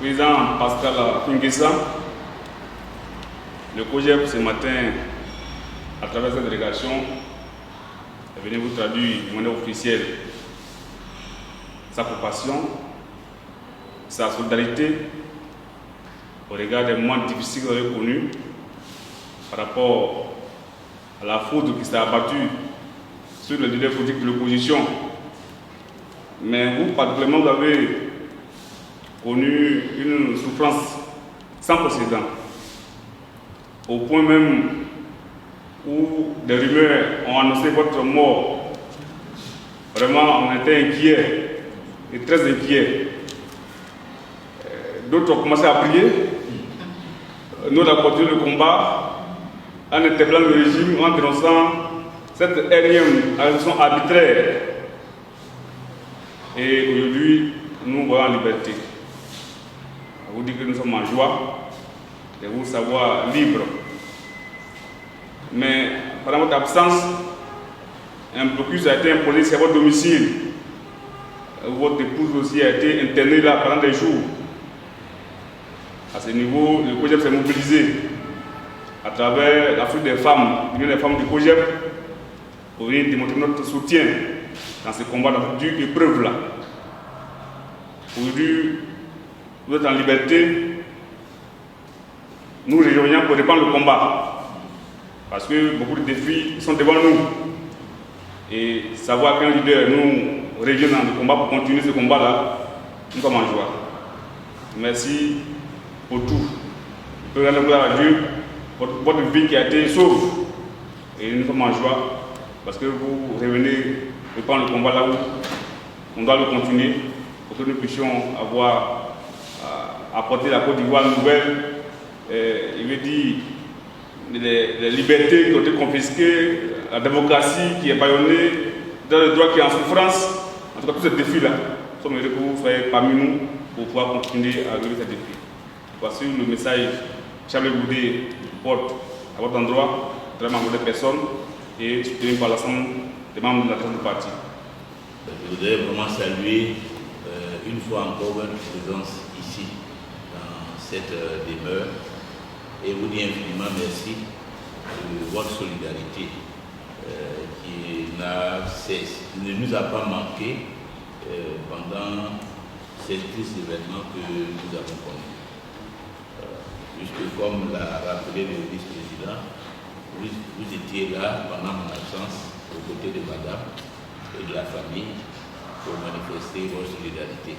Président Pascal Nguessa, le COJEP ce matin, à travers cette délégation, est venu vous traduire de manière officielle sa compassion, sa solidarité au regard des moments difficiles que vous avez connus par rapport à la faute qui s'est abattue sur le leader politique de l'opposition. Mais vous, particulièrement, vous avez connu une souffrance sans précédent, au point même où des rumeurs ont annoncé votre mort. Vraiment, on était inquiets et très inquiets. D'autres ont commencé à prier. Nous, on a continué le combat en interpellant le régime, en dénonçant cette énième agression arbitraire. Et aujourd'hui, nous voyons en liberté. Je vous dis que nous sommes en joie de vous savoir libre. Mais pendant votre absence, un blocus a été imposé sur votre domicile. Votre épouse aussi a été internée là pendant des jours. À ce niveau, le COJEP s'est mobilisé à travers l'Afrique des femmes, l'Union des femmes du COJEP, pour venir démontrer notre soutien dans ce combat, dans cette dure épreuve-là. Aujourd'hui, vous êtes en liberté. Nous rejoignons pour répondre le combat. Parce que beaucoup de défis sont devant nous. Et savoir qu'un leader nous rejoint dans le combat pour continuer ce combat-là, nous sommes en joie. Merci pour tout. Je peux rendre gloire à Dieu pour votre vie qui a été sauve. Et nous sommes en joie parce que vous revenez répondre le combat là où on doit le continuer pour que nous puissions avoir apporté la Côte d'Ivoire nouvelle. Il veut dire les libertés qui ont été confisquées, la démocratie qui est bâillonnée, le droit qui est en souffrance. En tout cas, tous ces défis-là, nous sommes heureux que vous soyez parmi nous pour pouvoir continuer à relever ces défis. Voici le message que Charles Goudé porte à votre endroit, très membre des personnes et soutenu par l'ensemble des membres de la du parti. Je voudrais vraiment saluer une fois encore votre présence ici, dans cette demeure, et vous dire infiniment merci de votre solidarité qui ne nous a pas manqué pendant ces tristes événements que nous avons connus. Puisque comme l'a rappelé le vice-président, vous étiez là pendant mon absence aux côtés de madame et de la famille pour manifester votre solidarité.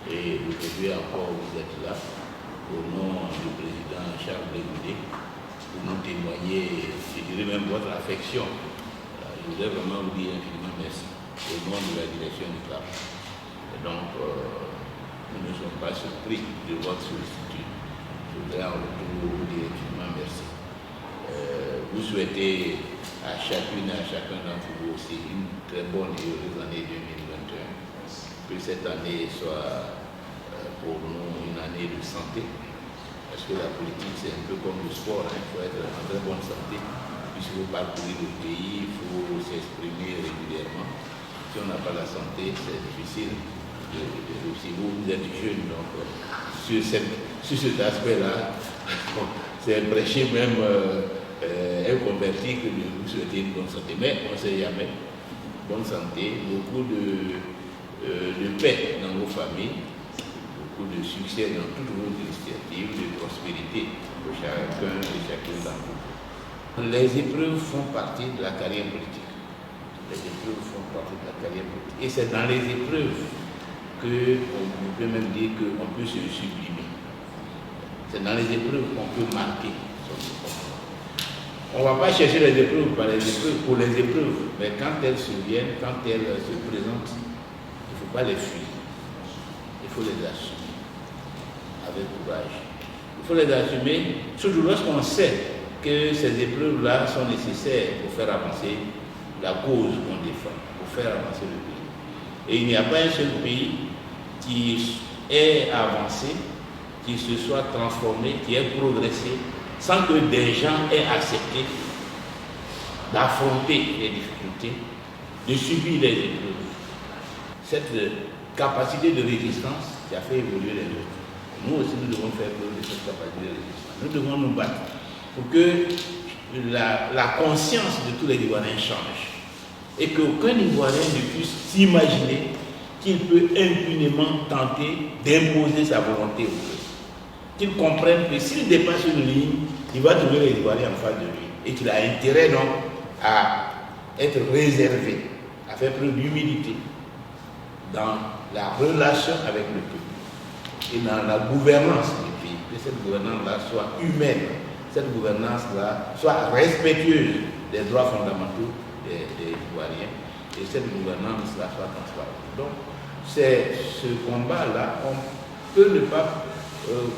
Et aujourd'hui encore vous êtes là au nom du président Charles Goudé pour nous témoigner, je dirais même votre affection. Je voudrais vraiment vous dire infiniment merci au nom de la direction du parti. Et donc, nous ne sommes pas surpris de votre sollicitude. Je voudrais en retour vous dire infiniment merci. Vous souhaitez à chacune et à chacun d'entre vous aussi une très bonne et heureuse année 2021. Que cette année soit pour nous une année de santé. Parce que la politique, c'est un peu comme le sport, il faut être en très bonne santé. Puisque vous parcourez le pays, il faut s'exprimer régulièrement. Si on n'a pas la santé, c'est difficile. Si vous êtes jeune, donc sur cet aspect-là, c'est un prêcher même un converti que de vous souhaiter une bonne santé. Mais on ne sait jamais. Bonne santé, beaucoup de paix dans vos familles, beaucoup de succès dans toutes vos initiatives, de prospérité pour chacun et chacune d'entre vous. Les épreuves font partie de la carrière politique. Les épreuves font partie de la carrière politique. Et c'est dans les épreuves qu'on peut même dire qu'on peut se sublimer. C'est dans les épreuves qu'on peut marquer son comportement. On ne va pas chercher les épreuves pour les épreuves, mais quand elles surviennent, quand elles se présentent, il ne faut pas les fuir. Il faut les assumer avec courage. Il faut les assumer, surtout lorsqu'on sait que ces épreuves-là sont nécessaires pour faire avancer la cause qu'on défend, pour faire avancer le pays. Et il n'y a pas un seul pays qui ait avancé, qui se soit transformé, qui ait progressé, sans que des gens aient accepté d'affronter les difficultés, de subir les épreuves. Cette capacité de résistance qui a fait évoluer les autres. nous aussi nous devons faire preuve de cette capacité de résistance. Nous devons nous battre pour que la conscience de tous les Ivoiriens change et qu'aucun Ivoirien ne puisse s'imaginer qu'il peut impunément tenter d'imposer sa volonté au peuple. Qu'il comprenne que s'il dépasse une ligne, il va trouver les Ivoiriens en face de lui et qu'il a intérêt donc à être réservé, à faire preuve d'humilité dans la relation avec le peuple et dans la gouvernance du pays, que cette gouvernance-là soit humaine, cette gouvernance-là soit respectueuse des droits fondamentaux des Ivoiriens et cette gouvernance-là soit transparente. Donc, c'est ce combat-là, on peut ne pas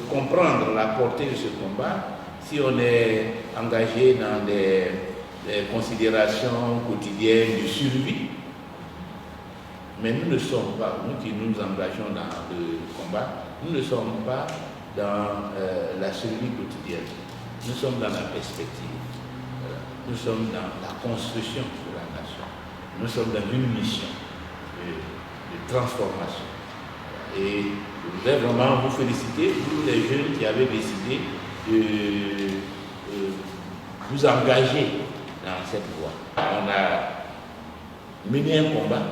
comprendre la portée de ce combat si on est engagé dans des considérations quotidiennes de survie. Mais nous ne sommes pas, nous qui nous engageons dans le combat, nous ne sommes pas dans la survie quotidienne. Nous sommes dans la perspective. Nous sommes dans la construction de la nation. Nous sommes dans une mission de transformation. Et je voudrais vraiment vous féliciter, vous les jeunes qui avez décidé de vous engager dans cette voie. On a mené un combat,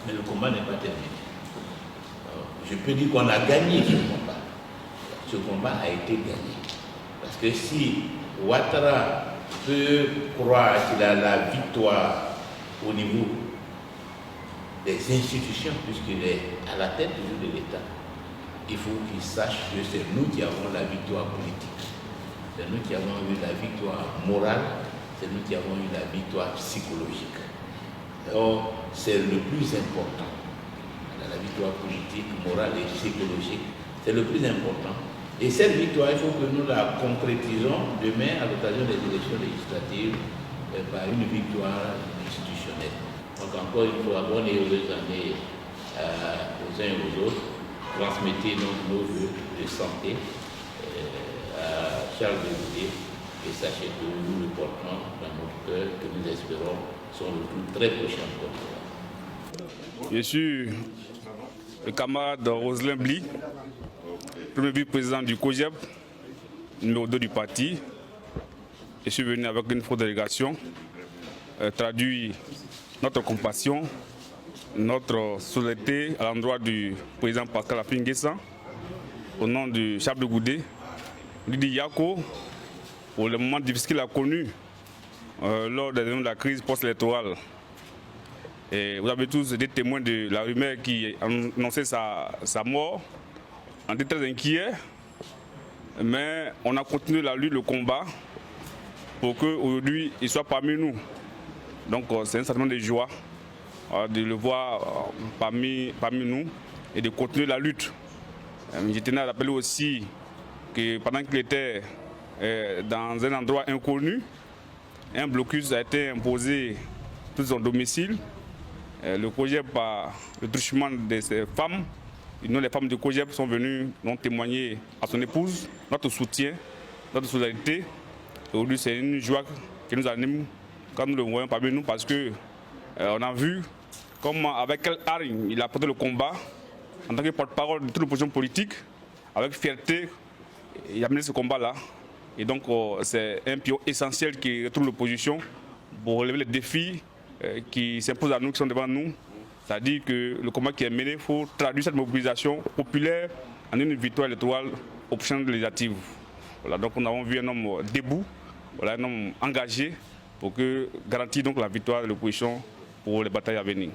mais le combat n'est pas terminé. Je peux dire qu'on a gagné ce combat. Ce combat a été gagné. Parce que si Ouattara peut croire qu'il a la victoire au niveau des institutions, puisqu'il est à la tête de l'État, il faut qu'il sache que c'est nous qui avons la victoire politique. C'est nous qui avons eu la victoire morale, c'est nous qui avons eu la victoire psychologique. Or, c'est le plus important. La victoire politique, morale et psychologique, c'est le plus important. Et cette victoire, il faut que nous la concrétisons demain à l'occasion des élections législatives par une victoire institutionnelle. Donc encore une fois, bonne et heureuse année aux uns et aux autres. Transmettez donc nos vœux de santé à Charles de Goudet et sachez que nous le portons dans notre cœur, que nous espérons son retour très prochain pour nous. Je suis le camarade Roselin Bly, premier vice-président du COJEP, numéro 2 du parti. Je suis venu avec une forte délégation, traduit notre compassion, notre solidarité à l'endroit du président Pascal Affi N'Guessan, au nom de Charles de Goudet, Lydie Yako, pour le moment difficile qu'il a connu lors de la crise post-électorale. Et vous avez tous été témoins de la rumeur qui annonçait sa mort. On était très inquiets, mais on a continué la lutte, le combat, pour qu'aujourd'hui il soit parmi nous. Donc c'est un sentiment de joie de le voir parmi nous et de continuer la lutte. Je tenais à rappeler aussi que pendant qu'il était dans un endroit inconnu, un blocus a été imposé sur son domicile. Le COJEP, par le truchement de ces femmes, nous les femmes du COJEP sont venues témoigner à son épouse notre soutien, notre solidarité. Aujourd'hui c'est une joie qui nous anime quand nous le voyons parmi nous parce que on a vu comment, avec quelle hargne il a porté le combat en tant que porte-parole de toute l'opposition politique, avec fierté, il a mené ce combat-là. Et donc c'est un pion essentiel qui retrouve l'opposition pour relever les défis qui s'imposent à nous, qui sont devant nous. C'est-à-dire que le combat qui est mené, il faut traduire cette mobilisation populaire en une victoire électorale aux prochaines législatives. Voilà, donc nous avons vu un homme debout, voilà, un homme engagé pour garantir donc la victoire de l'opposition pour les batailles à venir.